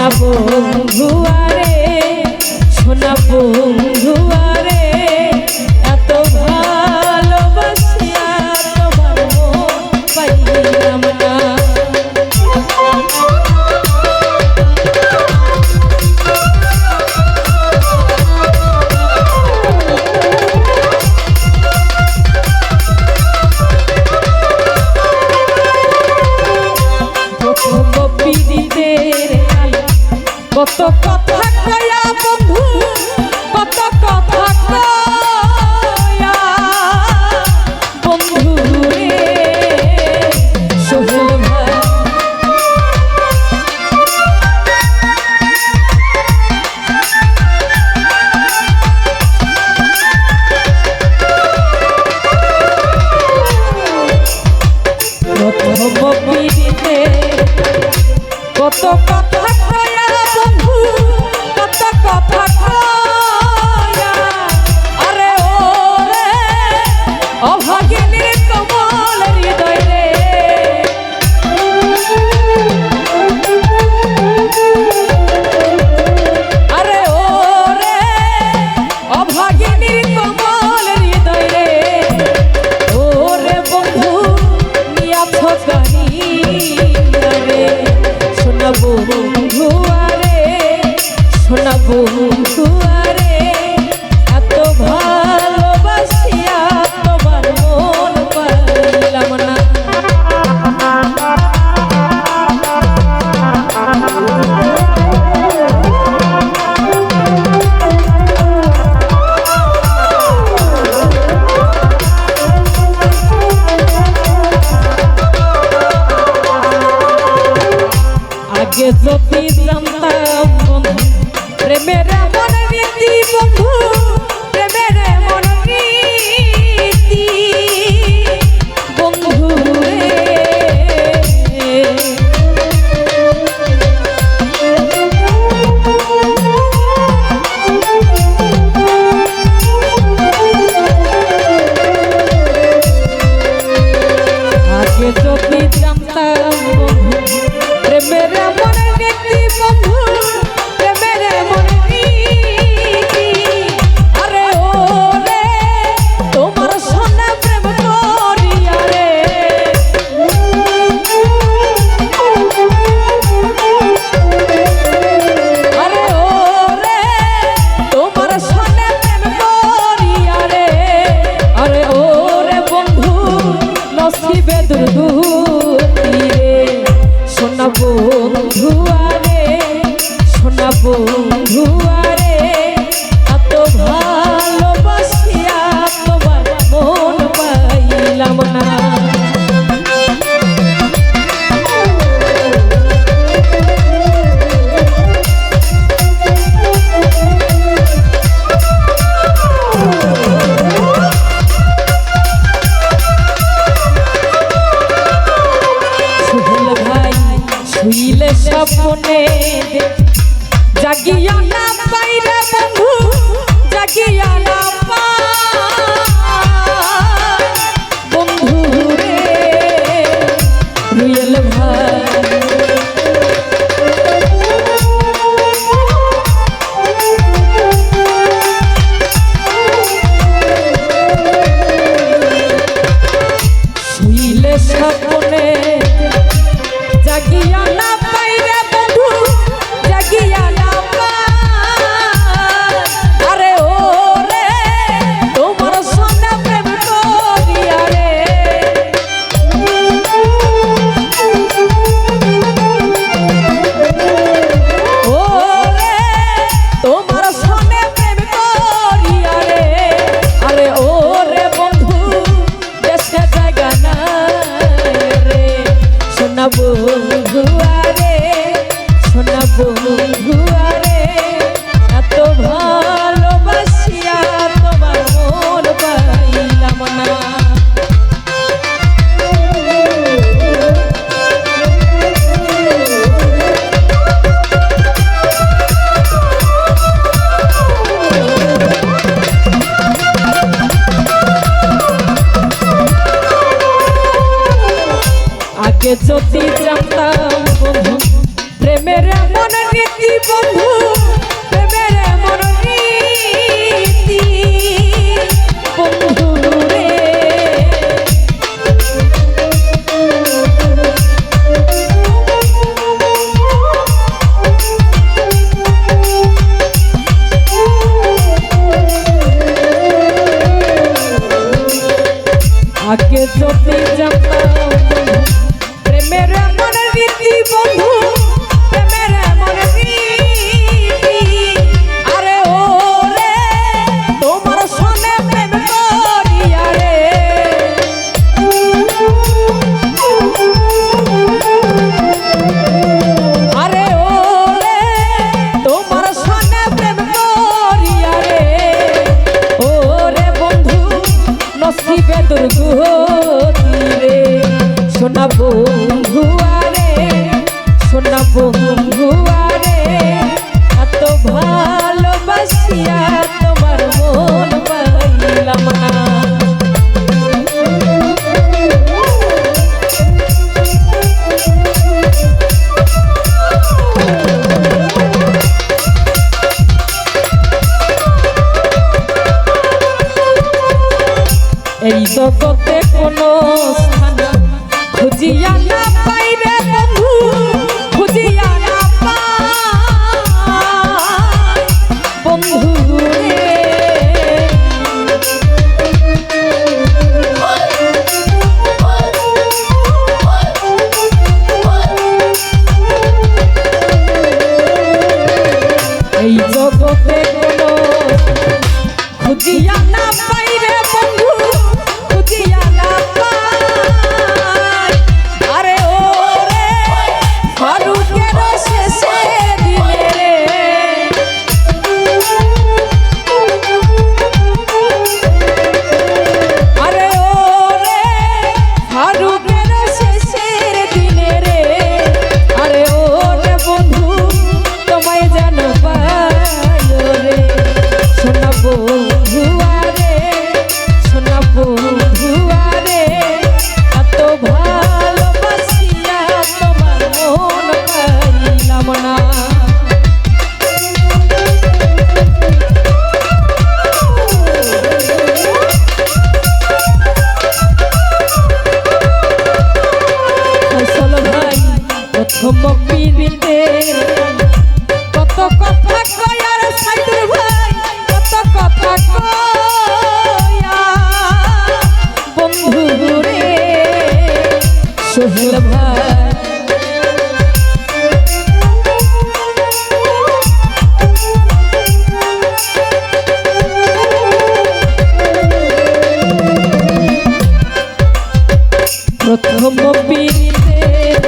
সোনা বন্ধুয়ারে সোনা বন্ধুয়ারে এত ভালোবাসিয়া তোমার মন পাইলাম না। কত কথা কয়া বন্ধু কত কথা কয়া বন্ধু রে সোহেল ভাই প্রথম পিড়িতে কত কথা কয়া বন্ধু কত কথা কয়া আরে ও রে অভাগিনীর কোমল হৃদয় রে আরে ও রে অভাগিনীর কোমল হৃদয় রে ও রে বন্ধু নিয়াছ কাহিয়া রে সোনা বন্ধুয়ারে সোনা বন্ধুয়ারে এত ভালোবাসিয়া তোমার মন পাইলাম না। আগে যদি জানতাম বন্ধু প্রেমের এমন রীতি বন্ধু প্রেমের এমন রীতি বন্ধু রে আগে যদি জানতাম বন্ধু প্রেমের এমন রীতি বন্ধু প্রেমের এমন রীতি আরে ও রে তোমার সোনা প্রেম করিয়া রে আরে ও রে তোমার সোনা প্রেম করিয়া রে আরে ও রে বন্ধু নসিবে দুর্গতি রে সোনা বন্ধুয়ারে সোনা বন্ধুয়ারে এত ভালোবাসিয়া তোমার মন পাইলাম না। শুইলে স্বপ্নে জাগিয়া না পাইরে বন্ধু জাগিয়া না পাই বন্ধু রে রুয়েল ভাই শুইলে স্বপ্নে জাগিয়া না পাইরে বন্ধু জাগিয়া না পাই আরে ও রে তোমার সোনা প্রেম করিয়া রে ও রে তোমার সোনা প্রেম করিয়া রে আরে ও রে বন্ধু দেশে জায়গা না রে সোনা বন্ধুয়ারে সোনা বন্ধুয়ারে এত ভালোবাসিয়া তোমার মন পাইলাম না। আগে যদি জানতাম বন্ধু প্রেমের এমন রীতি বন্ধু প্রেমের এমন রীতি বন্ধু রে আগে যদি জানতাম প্রেমের এমন রীতি বন্ধু প্রেমের এমন রীতি আরে ও রে তোমার সনে প্রেম করিয়া রে আরে ও রে তোমার সনে প্রেম করিয়া রে ও রে বন্ধু নসিবে দুর্গতি রে সোনা বন্ধু আরে সোনা বন্ধু আরে এত ভালোবাসিয়া তোমার মন পাইলাম না এই জগতে কোনো স্থান খুঁজিয়া না পাই রে বন্ধু খুঁজিয়া না পাই বন্ধু রে এই জগতে কোনো খুঁজিয়া না পাই রে বন্ধু খুঁজিয়া না পাই আরে ও রে ফারুকের শেষে দিলে রে আরে ও রে ফারুকের শেষের দিনে রে আরে ও রে বন্ধু তোমায় যেন পাই রে সোনা বন্ধু আরে সোনা বন্ধু আরে এত ভালোবাসিয়া তোমার মন পাইলাম না ফসল ভাই প্রথম পীড়িতের কত কথা কয়ার সাইদুর ভাই কত কথা কয়া বন্ধু রে সোহেল ভাই প্রথম পীড়িতের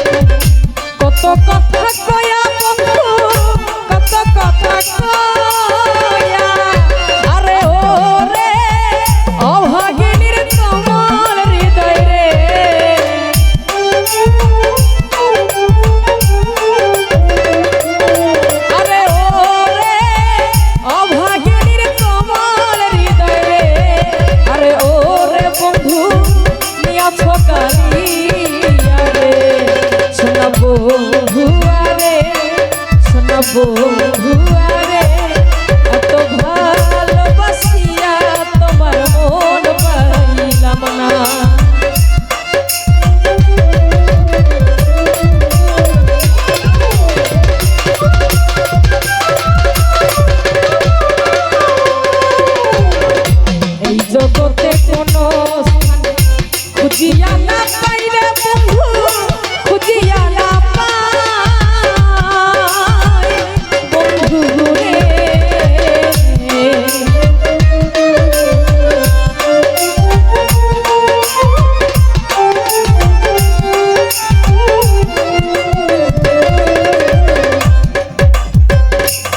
কত কথা কয়া বন্ধু কত কথা কয়া আরে ও রে অভাগিনীর কমল হৃদয় রে আরে ও রে অভাগিনীর কমল হৃদয় রে আরে ও রে বন্ধু নিয়াছ কালিয়া রে সোনা বন্ধু আরে সোনা বন্ধু আরে এত ভালোবাসিয়া তোমার মন পাইলাম না এই জগতে কোনো স্থান খুঁজিয়া না পাই রে বন্ধু খুঁজিয়া না পাই বন্ধু রে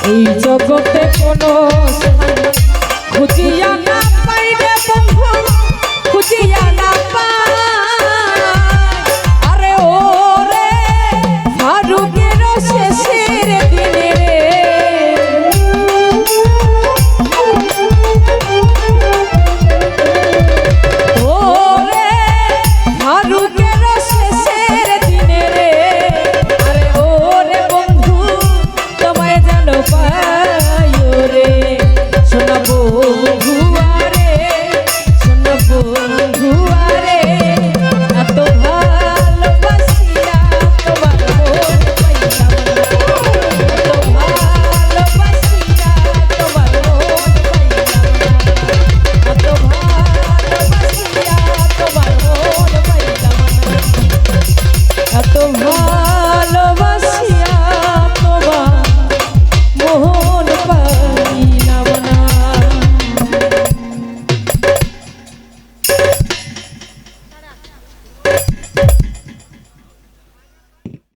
এই জগতে কোনো স্থান খুঁজিয়া না পাই রে বন্ধু খুঁজিয়া না পাই আরে ও রে ফারুকের শেষের দিনে রে ও রে ফারুকের শেষের দিনে রে আরে ও রে বন্ধু তোমায় গো